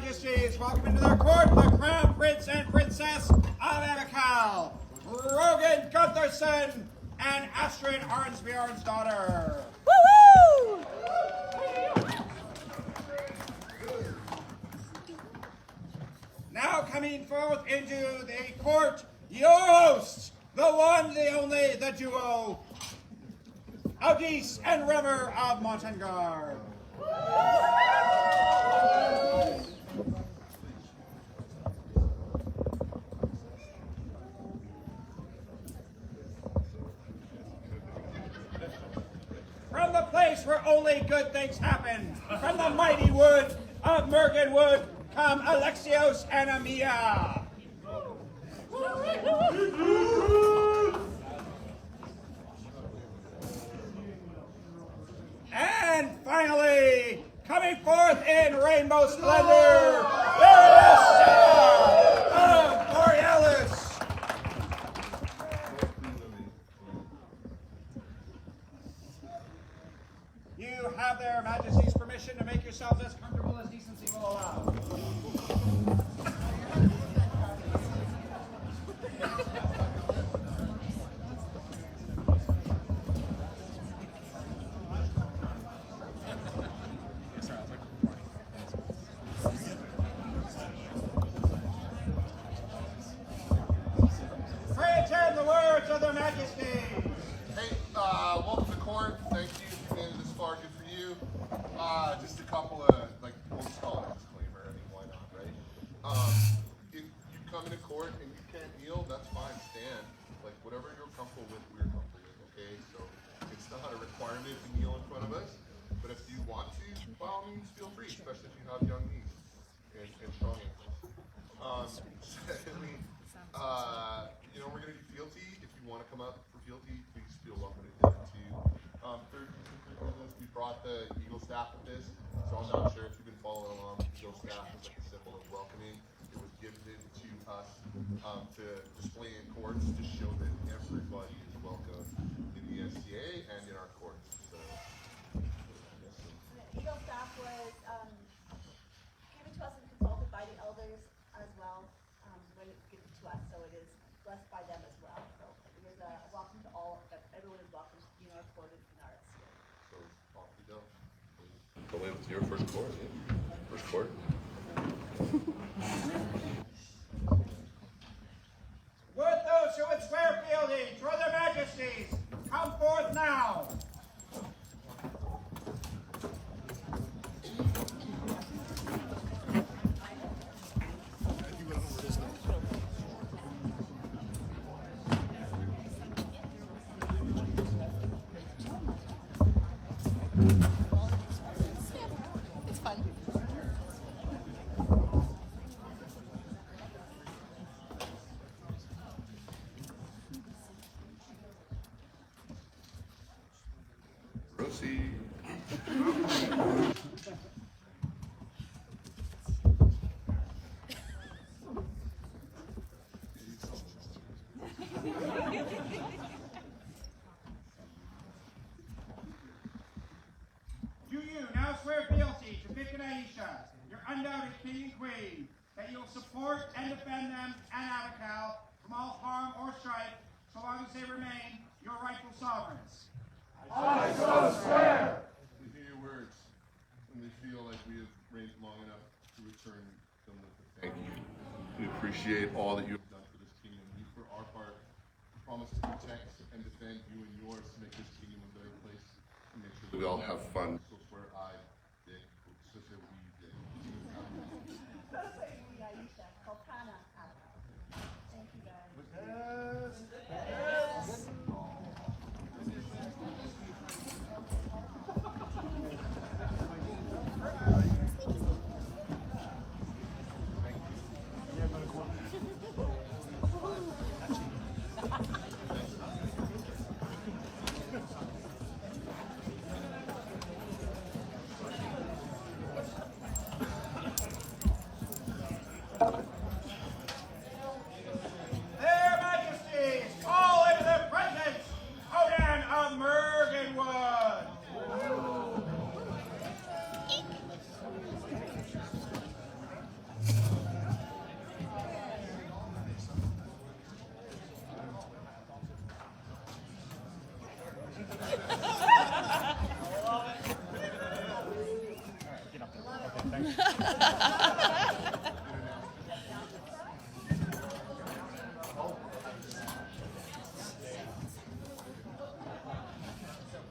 Majesties, welcome into their court the Crown Prince and Princess of Anacal, Hrogn Guntherson and Astrid Arnsbjorn's daughter. Woo-hoo! Now coming forth into the court, your hosts, the one, the only, the duo, Audis and Rever of Montengard. From the place where only good things happen, from the mighty wood of Mergenwood, come Alexios and Amia. And finally, coming forth in rainbow splendor, there is Signe of Borealis. You have their Majesty's permission to make yourselves as comfortable as decency will allow. Pray attend the words of their Majesties. Hey, welcome to court. Thank you for being this far. Good for you. Just a couple of, we'll just call it a disclaimer. I mean, why not, right? If you come into court and you can't kneel, that's fine. Stand. Whatever you're comfortable with, we're comfortable with, okay? So it's not a requirement to kneel in front of us, but if you want to, by all means, feel free, especially if you have young knees and strong ankles. Secondly, we're going to do fealty. If you want to come up for fealty, please feel welcome to do that too. Third business, we brought the Eagle staff with this, so I'm not sure if you've been following along. The Eagle staff is like a symbol of welcoming. It was gifted to us to display in courts to show that everybody is welcome in the SCA and in our courts. So, The Eagle staff was given to us and consulted by the elders as well when it's given to us, so it is blessed by them as well. So it is a welcome to all. Everyone is welcome to be in our court and in our SCA. so off we go. Go away with your first court. Yeah. First court. Would those who would swear fealty to their Majesties come forth now? It's fun. Proceed. Do you now swear fealty to Vic and Aisha, your undoubted king and queen, that you will support and defend them and Anacal from all harm or strife, so long as they remain your rightful sovereigns? I so swear. We hear your words, and we feel like we have reigned long enough to return them with a thank you. We appreciate all that you have done for this kingdom. We, for our part, promise to protect and defend you and yours to make this kingdom a better place and make sure that we all have fun. So swear I did. So say we did. Thank you guys.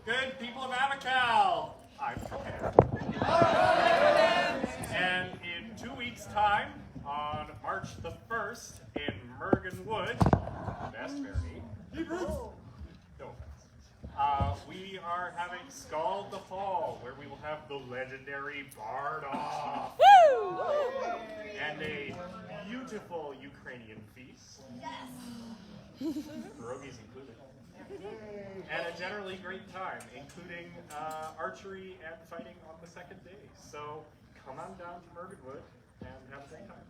Good people of Abacal, I'm Cohan. And in 2 weeks' time, on March the 1st, in Mergen Wood, Bestbury, no offense, we are having Scald the Fall, where we will have the legendary Bard Off. And a beautiful Ukrainian feast. Yes. Pierogies included. And a generally great time, including archery and fighting on the second day. So come on down to Mergenwood and have a great time.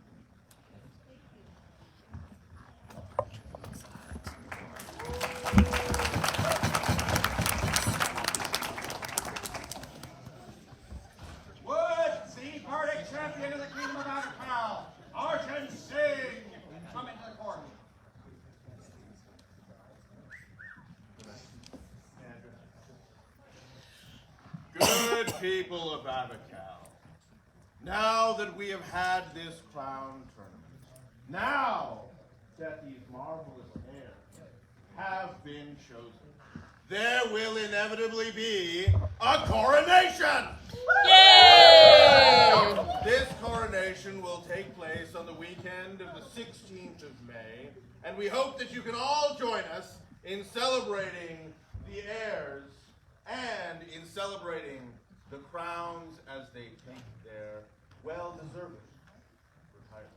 Wood, the Bardic champion of the Kingdom of Abacal, Argent Signe, come into the court. Good people of Abacal, now that we have had this crown tournament, now that these marvelous heirs have been chosen, there will inevitably be a coronation! Yay! This coronation will take place on the weekend of the 16th of May, and we hope that you can all join us in celebrating the heirs and in celebrating the crowns as they take their well-deserved retirement.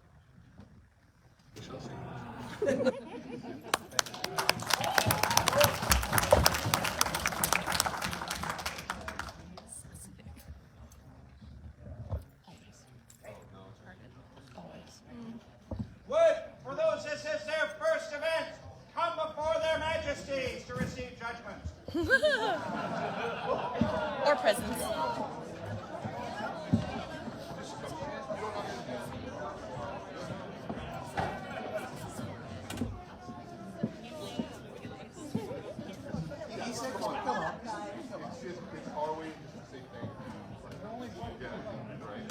Wood, for those this is their first event, come before their majesties to receive judgment. Or presents. It's always the same thing. Yeah, right.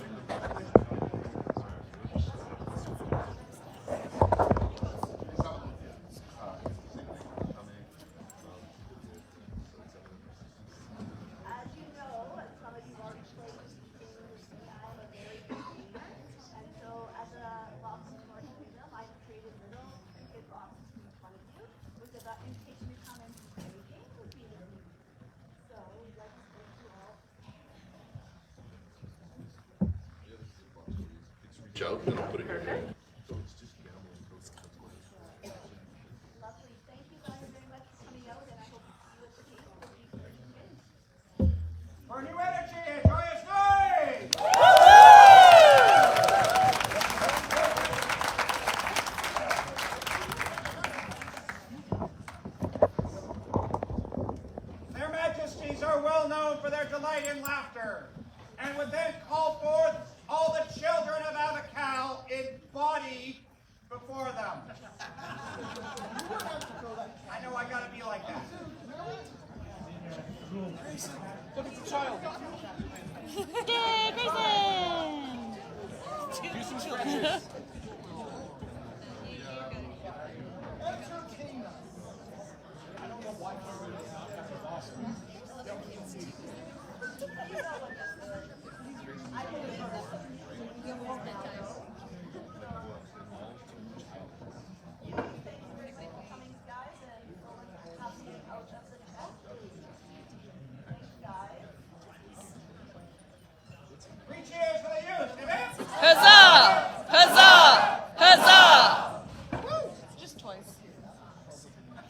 As you know, and some of you already played this game, I'm a very good gamer. And so as a box to our kingdom, I've created little good boxes for each one of you with the invitation to come and play a game with me this evening. So we'd like to thank you all. Joe, then I'll put it here. Lovely. Thank you guys very much for coming out, and I hope to see you at the game. Hope you win. For new energy and joyous noise! Their majesties are well known for their delight in laughter, and would then call forth all the children of Abacal in body before them. I know I gotta be like that. Yay, Grayson! Coming, guys, and passing it out of the chest. Thanks, guys. 3 cheers for the youth, amen? Huzzah! Huzzah! Huzzah! Just toys.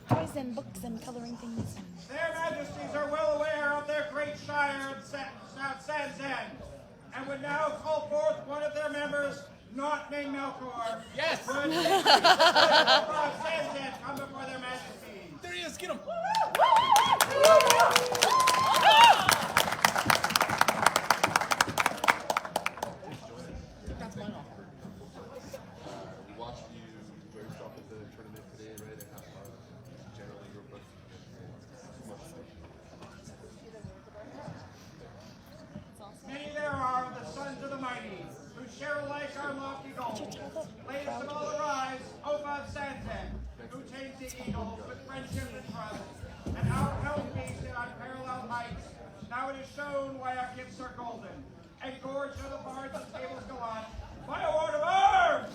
Toys and books and coloring things. Their majesties are well aware of their great shire of South Sands End, and would now call forth one of their members, not named Melkor. Yes. Would Sands End come before their majesties. There he is, get him. We watched you very off at the tournament today, right? And how generally your book Many there are of the sons of the mighty, who share alike our lofty goals. Latest of all arise, Opa of Sands Now it is shown why our gifts are golden, and gorged are the bards and tables go on. By a word of arms!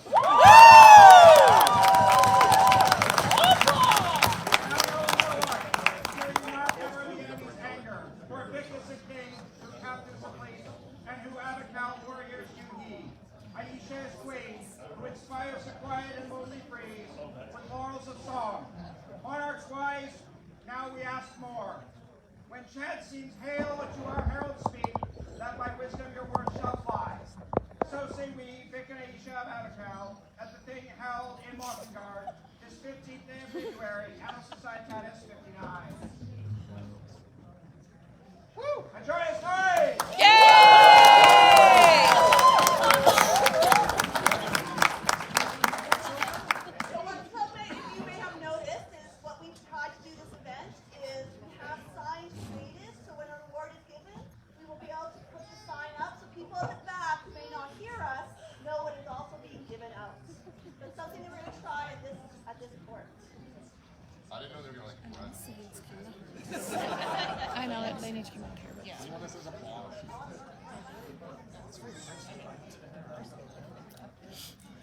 Aisha is queen, who inspires the quiet and lonely breeze with laurels of song. Monarchs wise, now we ask more. When chance seems hail, what to our heralds speak, that by wisdom your words shall fly. So say we, Vic and Aisha of Abacal, at the thing held in Mossengard, this 15th day of February, Annus Societatis 59. Woo! Enjoy his story! I didn't know they were going to run. I know that they need to come out here. But yeah.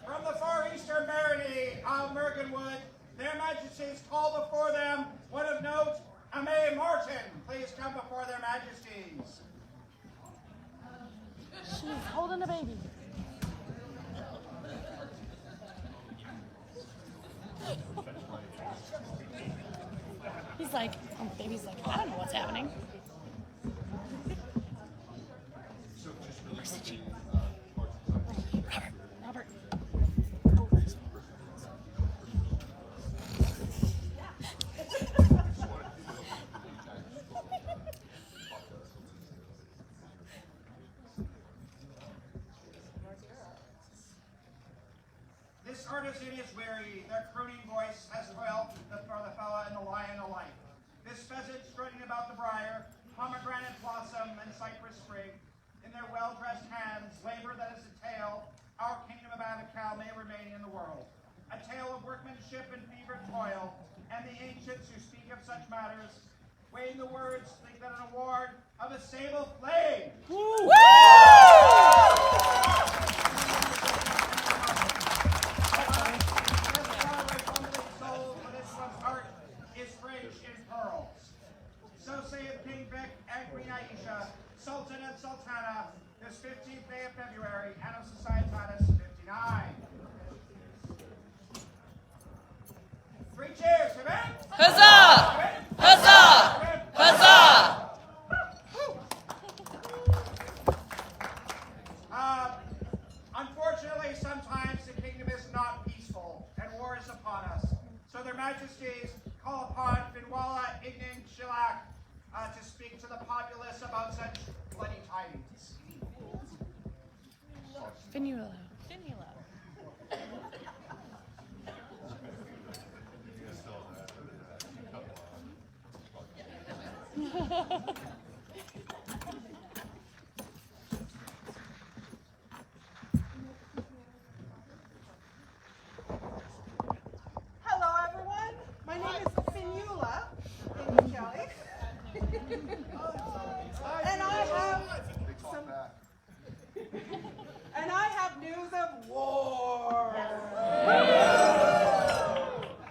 From the far eastern barony of Mergenwood, their majesties call before them one of note, May Martin. Please come before their majesties. She's holding a baby. He's like, oh, the baby's like, I don't know what's happening. Robert. This artisan is weary, their crooning voice has toiled for the fella and the lion alike. This pheasant strutting about the briar, pomegranate blossom and cypress sprig, in their well-dressed hands, labor that is a tale, our kingdom of Abacal may remain in the world. A tale of workmanship and fevered toil, and the ancients who speak of such matters, weighing the words, think that an award of a sable flame. Woo! So saith King Vic and Queen Aisha, Sultan and Sultana, this 15th day of February, Annus Societatis 59. 3 cheers, amen? Huzzah! Huzzah! Huzzah! Unfortunately, sometimes the kingdom is not peaceful, and war is upon us. So their majesties call upon Finwala Igning Shilak to speak to the populace about such bloody tidings. Finula. Hello, everyone. My name is Finula Kelly, and I have news of war.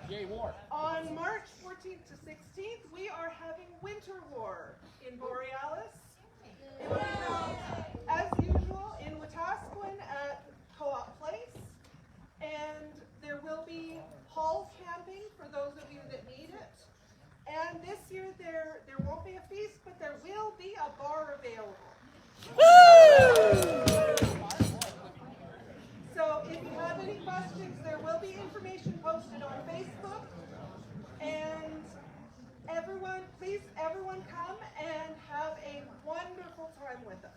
Yay, war. On March 14th to 16th, we are having winter war in Borealis. It will be held, as usual, in Wetaskiwin at Co-op Place, and there will be hall camping for those of you that need it. And this year there won't be a feast, but there will be a bar available. So if you have any questions, there will be information posted on Facebook. And please everyone come and have a wonderful time with us.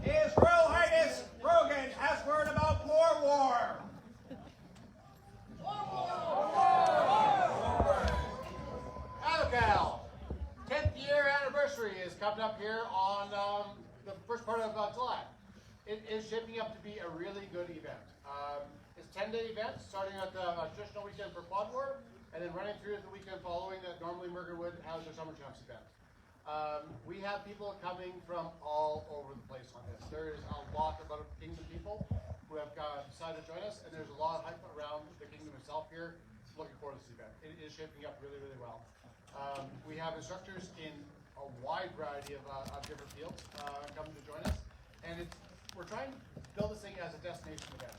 His Royal Highness Hrogn has word about more war. Abacal, 10th year anniversary is coming up here on the first part of July. It is shaping up to be a really good event. It's a 10-day event, starting at the traditional weekend for Quad War, and then running through the weekend following that normally Murgawood has their Summer Champs event. We have people coming from all over the place on this. There is a lot of other Kingdom people who have decided to join us, and there's a lot of hype around the Kingdom itself here. Looking forward to this event. It is shaping up really, really well. We have instructors in a wide variety of different fields coming to join us, and we're trying to build this thing as a destination event,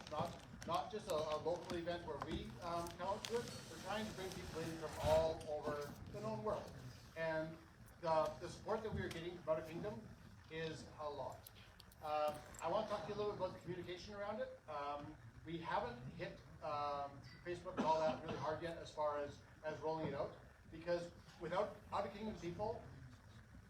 not just a local event where we come out to it. We're trying to bring people in from all over the known world, and the support that we are getting from Outer Kingdom is a lot. I want to talk to you a little bit about the communication around it. We haven't hit Facebook and all that really hard yet as far as rolling it out, because without Outer Kingdom people,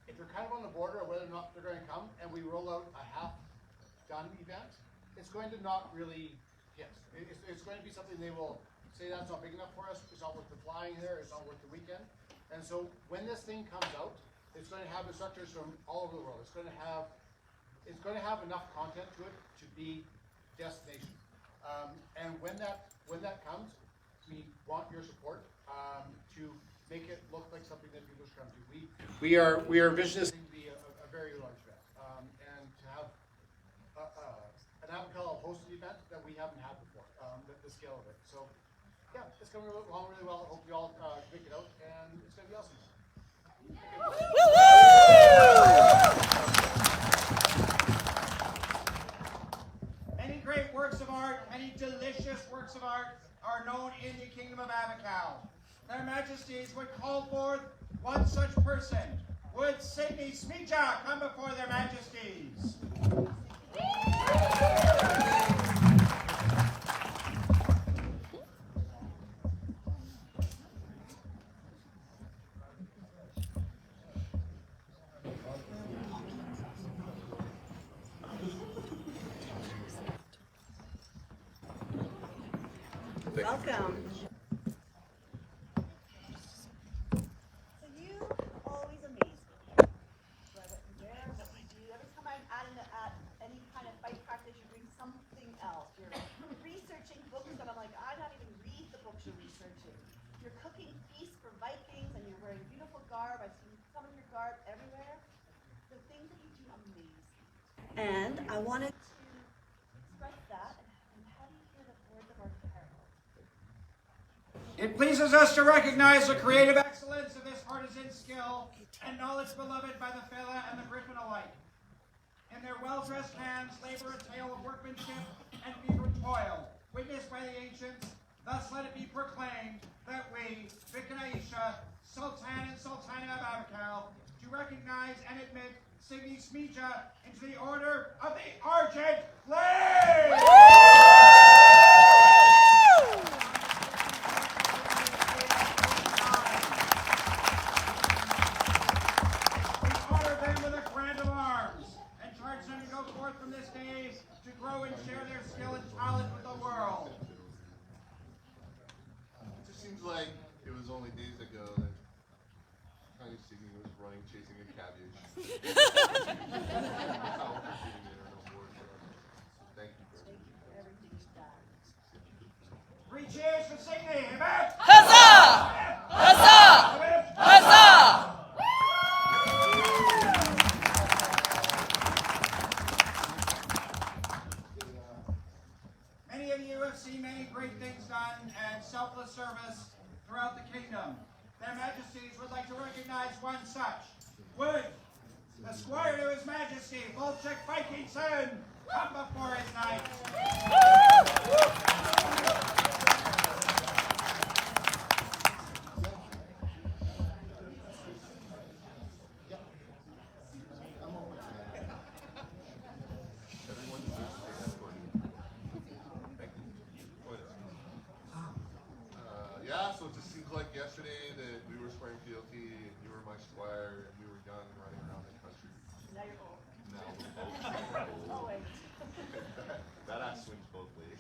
if they're kind of on the border of whether or not they're going to come, and we roll out a half-done event, it's going to not really hit. It's going to be something they will say that's not big enough for us, it's not worth the flying there, it's not worth the weekend. And so when this thing comes out, it's going to have instructors from all over the world. It's going to have enough content to it to be destination. And when that comes, we want your support to make it look like something that people should come to. We are envisioning this thing to be a very large event, and to have an Avacal hosted event that we haven't had before, the scale of it. So yeah, it's coming along really well. I hope you all pick it out, and it's going to be awesome. Many great works of art, many delicious works of art are known in the Kingdom of Avacal. Their Majesties would call forth one such person. Would Signe come before their Majesties? Welcome. So you always amaze me. Whether where, what you do. Every time I'm at any kind of fight practice, you bring something else. You're researching books that I'm like, I don't even read the books you're researching. You're cooking feasts for Vikings, and you're wearing beautiful garb. I've seen some of your garb everywhere. The things that you do amaze me. And I wanted to express that and have you hear the words of our carol. It pleases us to recognize the creative excellence of this partisan skill and knowledge beloved by the Fela and the Griffin alike. In their well-dressed hands labor a tale of workmanship and fevered toil, witnessed by the ancients. Thus let it be proclaimed that we, Vic and Aisha, Sultan and Sultana of Avacal, do recognize and admit Signe into the order of the Argent Flame! From this day to grow and share their skill and talent with the world. It just seems like it was only days ago that Tiny Signe was running chasing a cabbage. Thank you for everything you've done. 3 cheers for Signe! Amen! Huzzah! Huzzah! Huzzah! Many of you have seen many great things done and selfless service throughout the kingdom. Their Majesties would like to recognize one such. Would the Squire to His Majesty, Volchek Vikingson, come before his knight? Yeah, so it just seems like yesterday that we were swearing fealty and you were my squire and we were young and running around the country. Now you're old. Now we're both Always. that ass swings both ways.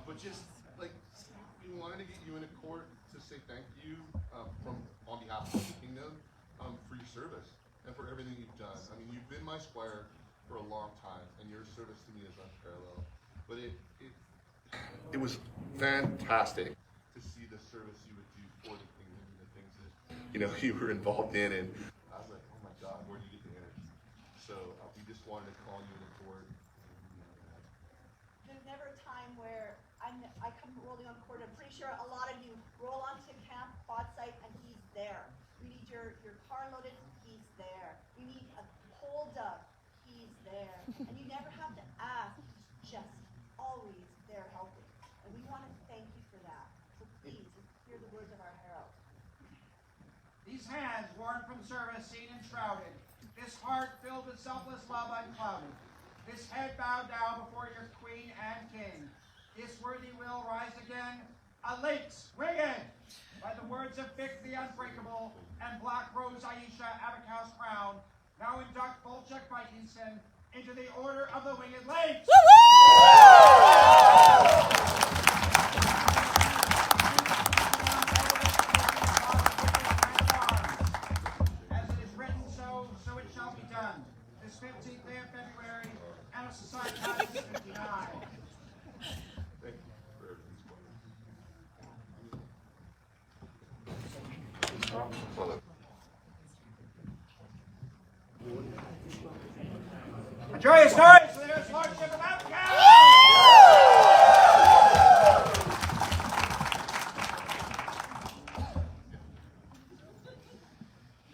But just like we wanted to get you in a court to say thank you on behalf of the kingdom for your service and for everything you've done. I mean, you've been my squire for a long time, and your service to me is unparalleled. But it was fantastic to see the service you would do for the kingdom and the things that you were involved in, and I was like, oh my God, where do you get the energy? So we just wanted to call you in the court. There's never a time where I come rolling on the court. I'm pretty sure a lot of you roll onto camp, quad site, and he's there. We need your car loaded, he's there. We need a pole dug, he's there. And you never have to ask, he's just always there helping. And we want to thank you for that. So please, hear the words of our herald. These hands worn from service, seen and shrouded. This heart filled with selfless love unclouded. This head bowed down before your queen and king. This worthy will rise again, a lynx winged, by the words of Vic the Unbreakable and Black Rose Aisha Abacow's crown, now induct Bolchek Vikingson into the Order of the Winged Lynx. As it is written, so it shall be done. This 15th day of February, and of Society 59. Thank you for everything's A joyous noise for the Lordship of Africa!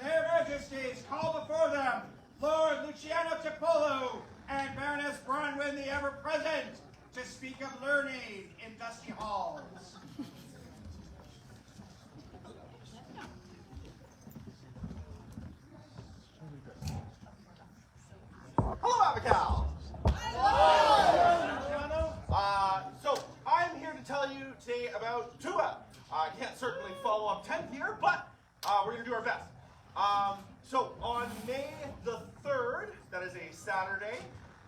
Their Majesties call before them Lord Luciano Tipolo and Baroness Bronwyn the Ever-Present to speak of learning in dusty halls. Hello, Abigail. So I'm here to tell you today about Tua. I can't certainly follow up 10th year, but we're going to do our best. So on May the 3rd, that is a Saturday,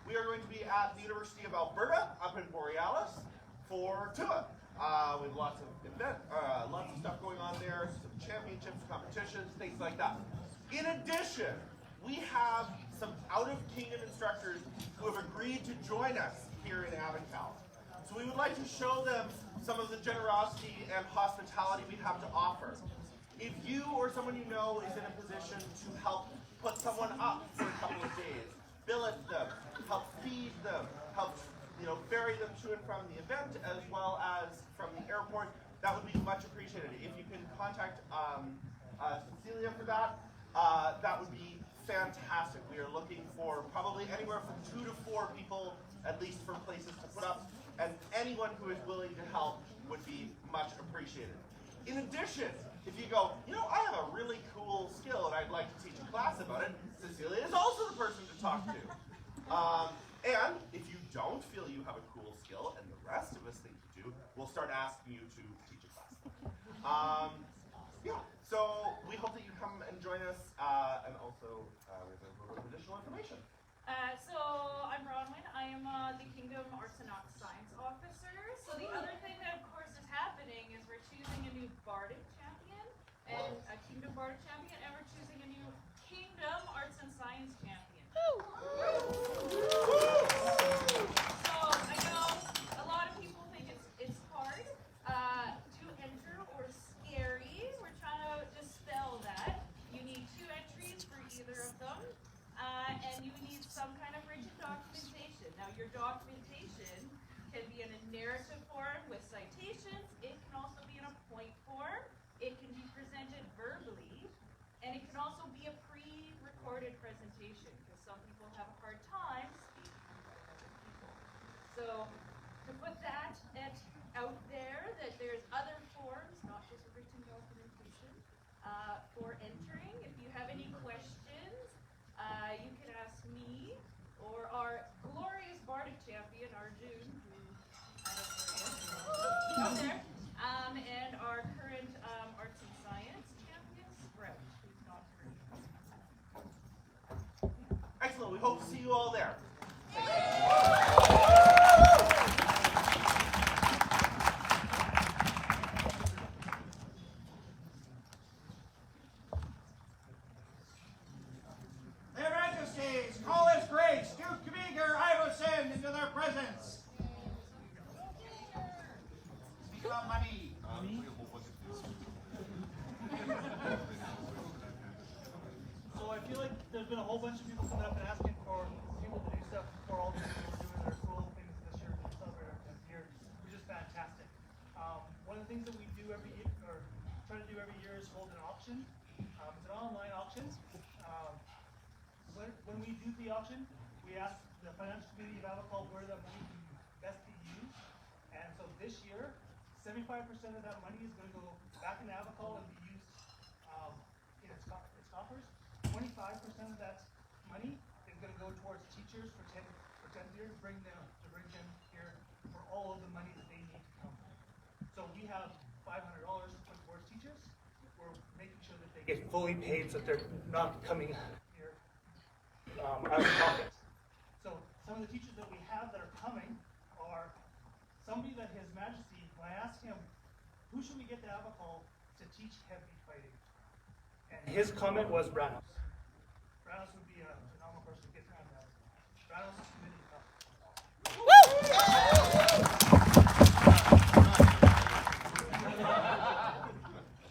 we are going to be at the University of Alberta up in Borealis for Tua. We have lots of stuff going on there, some championships, competitions, things like that. In addition, we have some out-of-kingdom instructors who have agreed to join us here in Avical. So we would like to show them some of the generosity and hospitality we have to offer. If you or someone you know is in a position to help put someone up for a couple of days, billet them, help feed them, help ferry them to and from the event as well as from the airport, that would be much appreciated. If you can contact Cecilia for that, that would be fantastic. We are looking for probably anywhere from 2 to 4 people, at least, for places to put up, and anyone who is willing to help would be much appreciated. In addition, if you go, I have a really cool skill and I'd like to teach a class about it, Cecilia is also the person to talk to. And if you don't feel you have a cool skill, and the rest of us think you do, we'll start asking you to teach a class. So we hope that you come and join us, and also we have a little bit of additional information. So I'm Bronwyn. I am the Kingdom Arts and Science Officer. So the other thing that, of course, is happening is we're choosing a new Bardic champion, and a Kingdom Bardic champion, and we're choosing a new Kingdom Arts and Science champion. So I know a lot of people think it's hard to enter or scary. We're trying to dispel that. You need 2 entries for either of them, and you need some kind of rigid documentation. Now, your documentation can be in a narrative form with citations. It can also be in a point form. It can be presented verbally, and it can also be a pre-recorded presentation, because some people have a hard time speaking in front of other people. So to put that out there, that there's other forms, not just written documentation, for entering. If you have any questions, you can ask me or our glorious Bardic champion, Argent, who I don't know yet, and our current arts and science champion, Sprout, who's not current. Excellent. We hope to see you all there. Their Majesties, call His Grace, Duke things that we do every year, or try to do every year, is hold an auction. It's an online auction. When we do the auction, we ask the financial community of Avacall where that money can best be used. And so this year, 75% of that money is going to go back into Avacall and be used in its coffers. 25% of that money is going to go towards teachers for 10 years to bring them here for all of the money that they need to come. So we have $500 to put towards teachers. We're making sure that they get fully paid so that they're not coming here out of pocket. So some of the teachers that we have that are coming are somebody that His Majesty, when I asked him, who should we get to Avacall to teach heavy fighting? And his comment was Branos. Branos would be a phenomenal person to get around that. Branos is committed to come.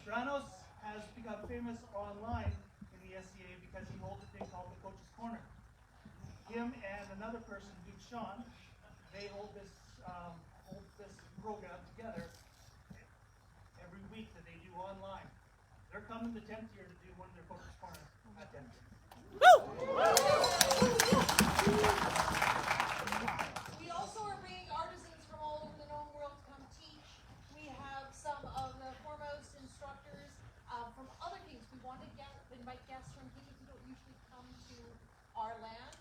Branos has become famous online in the SCA because he holds a thing called the Coach's Corner. Him and another person, Duke Sean, they hold this program together every week that they do online. They're coming the 10th year to do one of their Coach's Corner at 10th year. We also are bringing artisans from all over the known world to come teach. We have some of the foremost instructors from other kings. We want to invite guests from kings who don't usually come to our lands.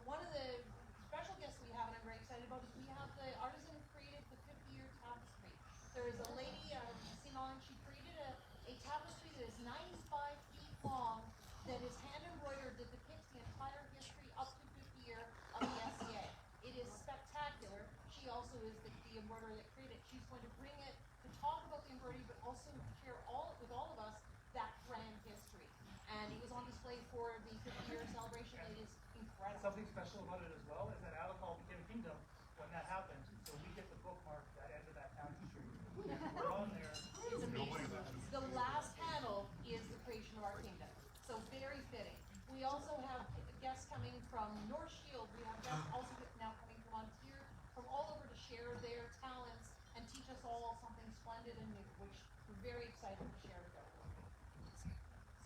One of the special guests we have, and I'm very excited about, is we have the artisan who created the 50-year tapestry. There is a lady, Signe, she created a tapestry that is 95 feet long, that is hand embroidered, that depicts the entire history up to 50 year of the SCA. It is spectacular. She also is the embroiderer that created it. She's going to bring it to talk about the embroidery, but also share with all of us that grand history. And it was on display for the 50-year celebration. It is incredible. Something special about it as well is that Avacall became a kingdom when that happened. So we get to bookmark that end of that town history. We're on there. It's amazing. The last panel is the creation of our kingdom. So very fitting. We also have guests coming from North Shield. We have guests also now coming from Ontario, from all over to share their talents and teach us all something splendid and new, which we're very excited to share with everyone.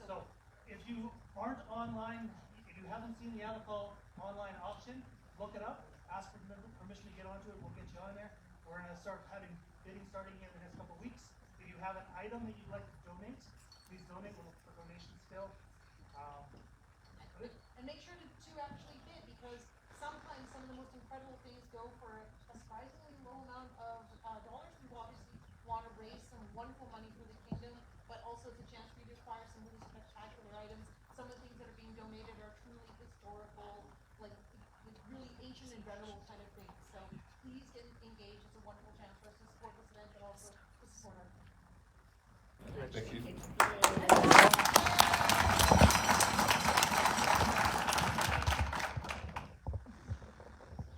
So if you aren't online, if you haven't seen the Avacall online auction, look it up. Ask for permission to get onto it. We'll get you on there. We're going to start having bidding starting in the next couple of weeks. If you have an item that you'd like to donate, please donate. We'll look for donations still. And make sure to actually bid, because sometimes some of the most incredible things go for a surprisingly low amount of dollars. We obviously want to raise some wonderful money for the kingdom, but also it's a chance for you to acquire some really spectacular items. Some of the things that are being donated are truly historical, like really ancient and venerable kind of things. So please get engaged. It's a wonderful chance for us to support this event, but also to support our kingdom. Thank you.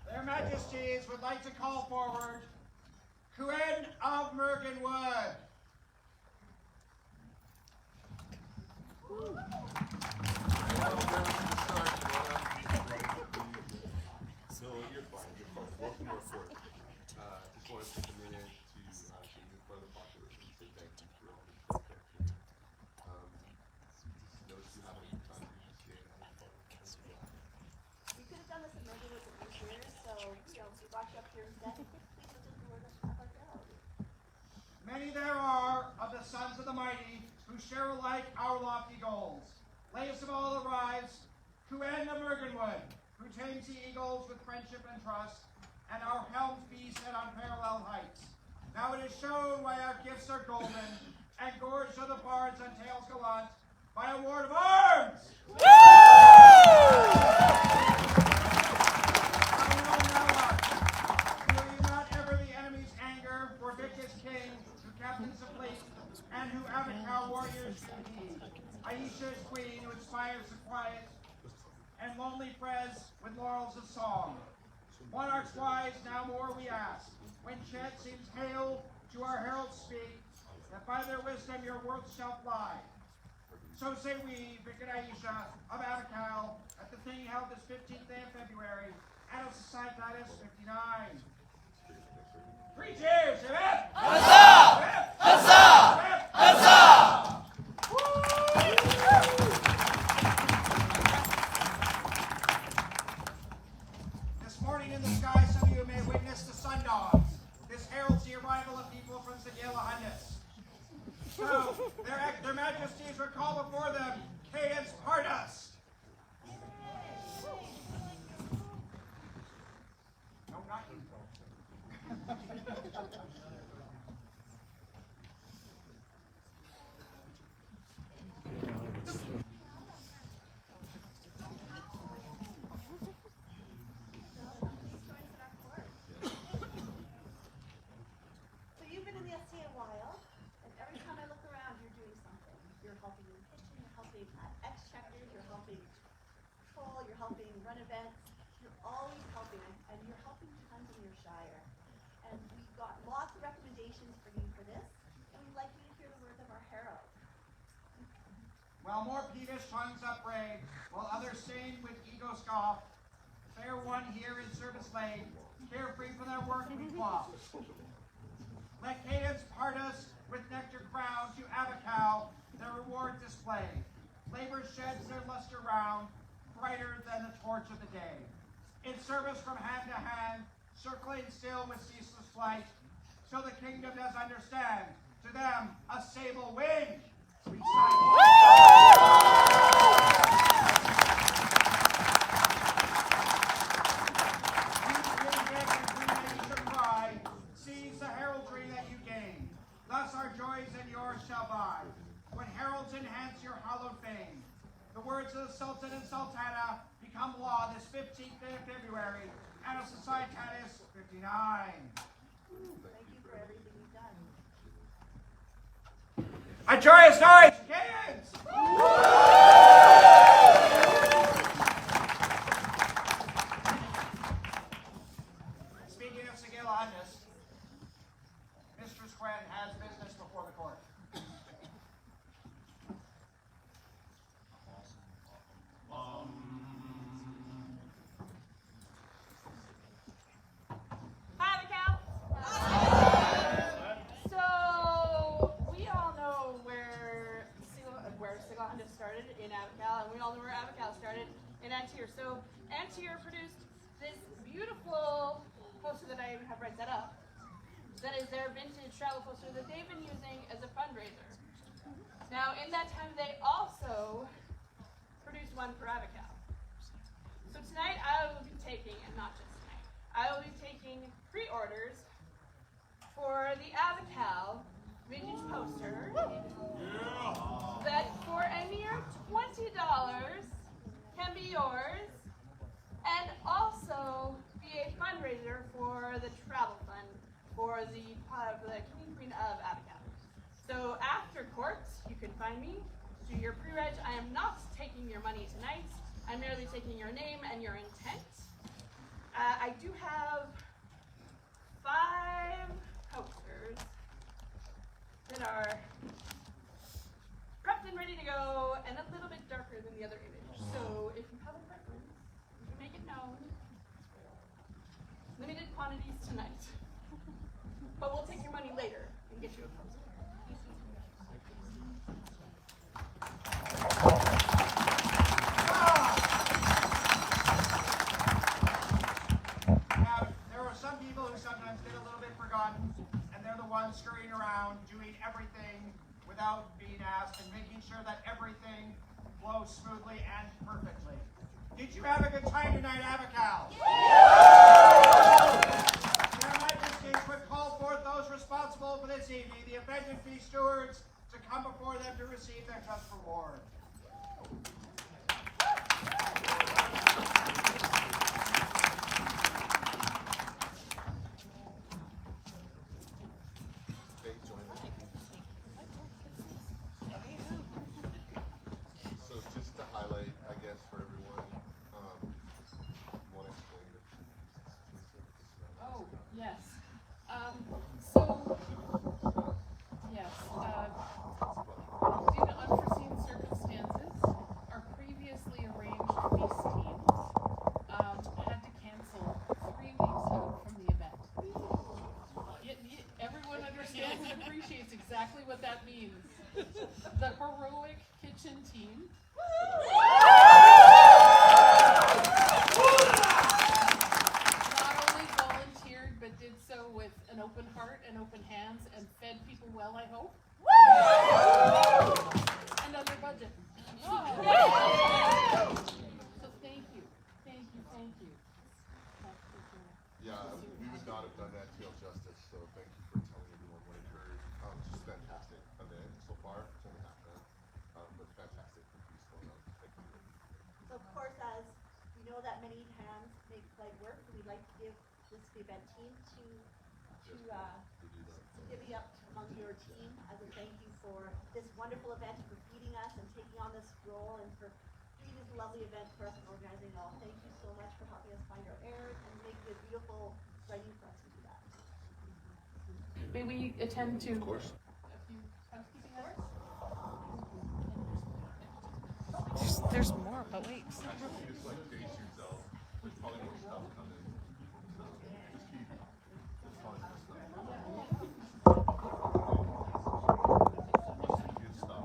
Their Majesties would like to call forward Queen of Mergenwood. So you're fine. Welcome to our court. Just wanted to take a minute to thank you for the population, say thank you for all the protection. Notice you haven't had time to stay in that part. We could have done this in Mergenwood for these years, so we brought you up here instead. Please listen to the word of our God. Many there are of the sons of the mighty who share alike our lofty goals. Latest of all arrives Queen of Mergenwood, who tames the eagles with friendship and trust, and our helms be set on parallel heights. Now it is shown why our gifts are golden, and gorged are the bards on tales gallant, by award of arms! Woo! Feel you not ever the enemy's anger, for Victor's king, who captains the fleet, and who Avacall warriors should be. Aisha's queen, who inspires the quiet, and lonely Frez with laurels of song. Monarchs wise, now more we ask, when Chet seems hail to our heralds speak, that by their wisdom your worth shall fly. So say we, Vic and Aisha of Avacall, at the thing held this 15th day of February, at Societatis 59. Three cheers, Amen. Huzzah! Huzzah! Huzzah! This morning in the sky, some of you may witness the sundogs. This heralds the arrival of people from Signe. So, their majesties will call before them, cadence part us. No, not you. So you've been in the STA a while, and every time I look around, you're doing something. You're helping in the kitchen, you're helping at exchequers, you're helping patrol, you're helping run events. You're always helping, and you're helping tons in your shire. And we've got lots of recommendations for you for this, and we'd like you to hear the words of our herald. While more peevish tongues upbraid, while others sing with ego scoff, fair one here in service laid, carefree from their work we quaff. Let cadence part us with nectar crowned to Abacal, their reward display. Labor sheds their luster round, brighter than the torch of the day. In service from hand to hand, circling still with ceaseless flight, so the kingdom does understand, to them a sable wind we seize the heraldry that you gain. Thus our joys and yours shall bide, when heralds enhance your hallowed fame. The words of the Sultan and Sultana become law this 15th day of February, and of Societatis 59. Thank you for everything you've done. A joyous noise! Cadence! Speaking of Signe, Mistress Gwen has business before the court. Hi, Cal. So we all know where Sigla started in Abacal, and we all know where Abacal started in Antier. So Antier produced this beautiful poster that I even have right set up. That is their vintage travel poster that they've been using as a fundraiser. Now, in that time, they also produced one for Abacal. So tonight, I will be taking, and not just tonight, I will be taking pre-orders for the Abacal vintage poster that for a mere $20 can be yours, and also be a fundraiser for the travel fund for the King and Queen of Abacal. So after court, you can find me, do your pre-reg. I am not taking your money tonight. I'm merely taking your name and your intent. I do have 5 posters that are prepped and ready to go, and a little bit darker than the other image. So if you have a preference, you can make it known. Limited quantities tonight. But we'll take your money later and get you a poster. Now, there are some people who sometimes get a little bit forgotten, and they're the ones scurrying around doing everything without being asked and making sure that everything flows smoothly and perfectly. Did you have a good time tonight, Abacal? Their Majesties would call forth those responsible for this evening, the offended fee stewards, to come before them to receive their just reward. So just to highlight, I guess, for everyone, want to explain exactly what that means. The heroic kitchen team. Not only volunteered, but did so with an open heart and open hands and fed people well, I hope. And under budget. So thank you. Thank you, thank you. Yeah, we would not have done that to you justice, so thank you for telling everyone what occurred. It's just fantastic event so far. It's only half done, but fantastic piece going on. Thank you. So of course, as we know that many hands make light work, we'd like to give this event team to divvy up among your team as a thank you for this wonderful event, for feeding us and taking on this role, and for doing this lovely event for us and organizing it all. Thank you so much for helping us find our errors and making it beautiful venue for us to do that. May we attend to Of course. a few housekeeping items? There's more, but wait. Actually, just like pace yourself. There's probably more stuff coming. So just keep. There's probably more stuff. Good stuff.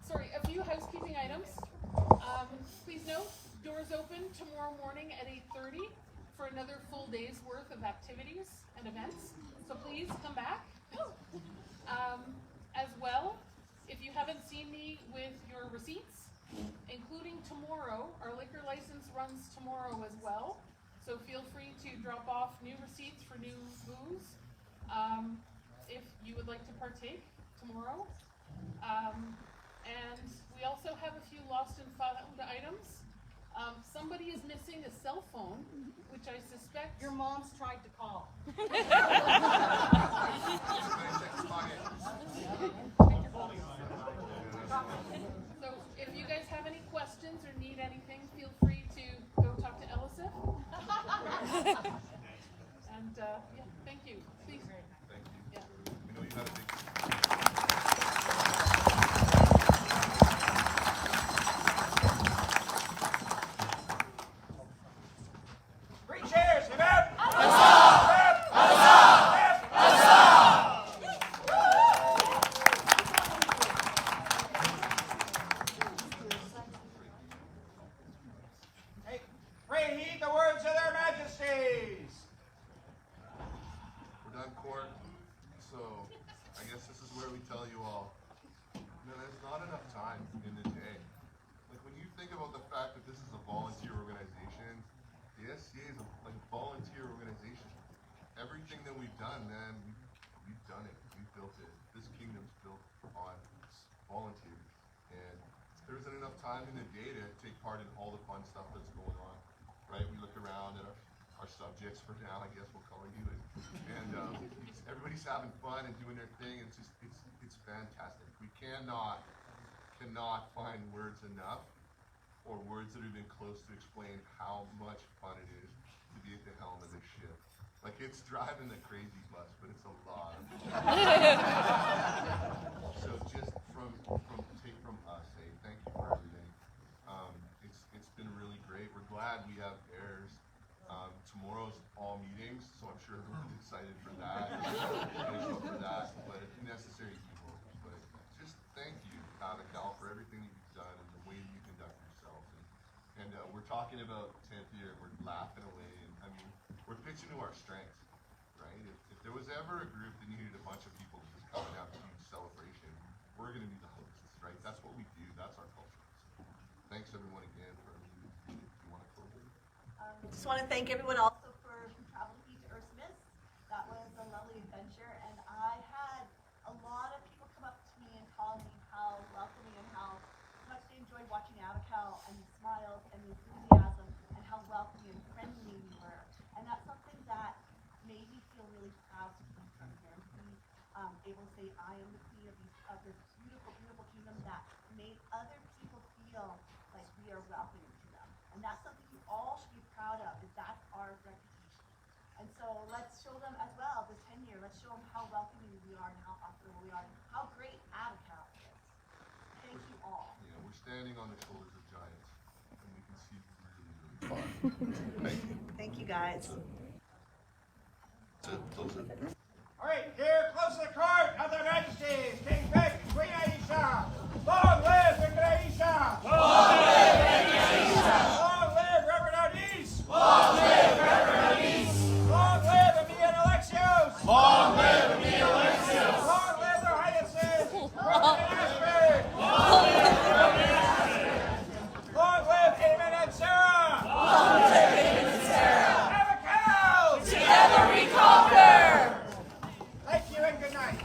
Sorry, a few housekeeping items. Please note, doors open tomorrow morning at 8:30 for another full day's worth of activities and events. So please come back. As well, if you haven't seen me with your receipts, including tomorrow, our liquor license runs tomorrow as well. So feel free to drop off new receipts for new booze if you would like to partake tomorrow. And we also have a few lost and found items. Somebody is missing a cell phone, which I suspect Your mom's tried to call. So if you guys have any questions or need anything, feel free to go talk to Ellison. And yeah, thank you. Please. Thank you. Yeah. We know you had a big. Three cheers, Quebec! Hey, pray heed the words of their majesties. We're done court, so I guess this is where we tell you all, there's not enough time in the day. Like when you think about the fact that this is a volunteer organization, the SCA is like a volunteer organization. Everything that we've done, man, we've done it. We've built it. This kingdom's built on volunteers. And there isn't enough time in the day to take part in all the fun stuff that's going on, right? We look around at our subjects for now, I guess we'll call you, and everybody's having fun and doing their thing. It's just, it's fantastic. We cannot find words enough, or words that are even close to explain how much fun it is to be at the helm of this ship. Like, it's driving the crazy bus, but it's a lot of So just from us, hey, thank you for everything. It's been really great. We're glad we have airs. Tomorrow's all meetings, so I'm sure everyone's excited for that. But it's necessary evil. But just thank you, Cal, for everything that you've done and the way that you conduct yourself. And we're talking about 10th year, we're laughing away, and I mean, we're pitching to our strengths, right? If there was ever a group that needed a bunch of people to just come and have a huge celebration, we're going to be the hosts, right? That's what we do. That's our culture. So, thanks everyone again for everything. You want to close it? Just want to thank everyone also for traveling with me to Ursmith. That was a lovely adventure, and I had a lot of people come up to me and tell me how welcoming and how much they enjoyed watching Cal and the smiles and the enthusiasm and how welcoming and friendly we were. And that's something that made me feel really proud to be from here and to be able to say I am the queen of this beautiful, beautiful kingdom that made other people feel like we are welcoming to them. And that's something you all should be proud of, is that's our reputation. And so let's show them as well, the 10-year, let's show them how welcoming we are and how hospitable we are, and how great Cal is. Thank you all. Yeah, we're standing on the shoulders of giants, and we can see really, really fun. Thank you. Thank you, guys. To close it. All right, here, close to the court of their majesties, King Vic and Queen Aisha. Long live Vic and Aisha! Long live Vic and Aisha! Long live Reverend Ardis! Long live Reverend Ardis! Long live Emil and Alexios! Long live Emil Alexios! Long live their highnesses! Hrogn and Astrid! Long live Hrogn and Astrid! Long live Eamon and Sarah! Long live Eamon and Sarah! Have a cow! Together we conquer! Thank you and good night.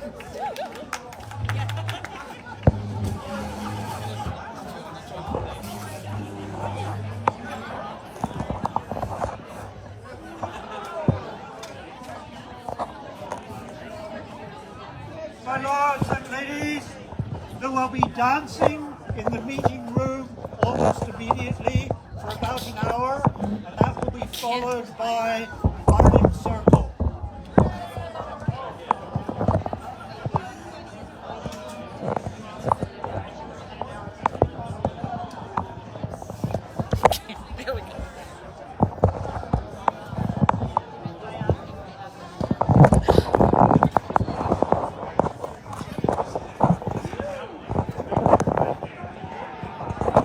My lords and ladies, there will be dancing in the meeting room almost immediately for about an hour, and that will be followed by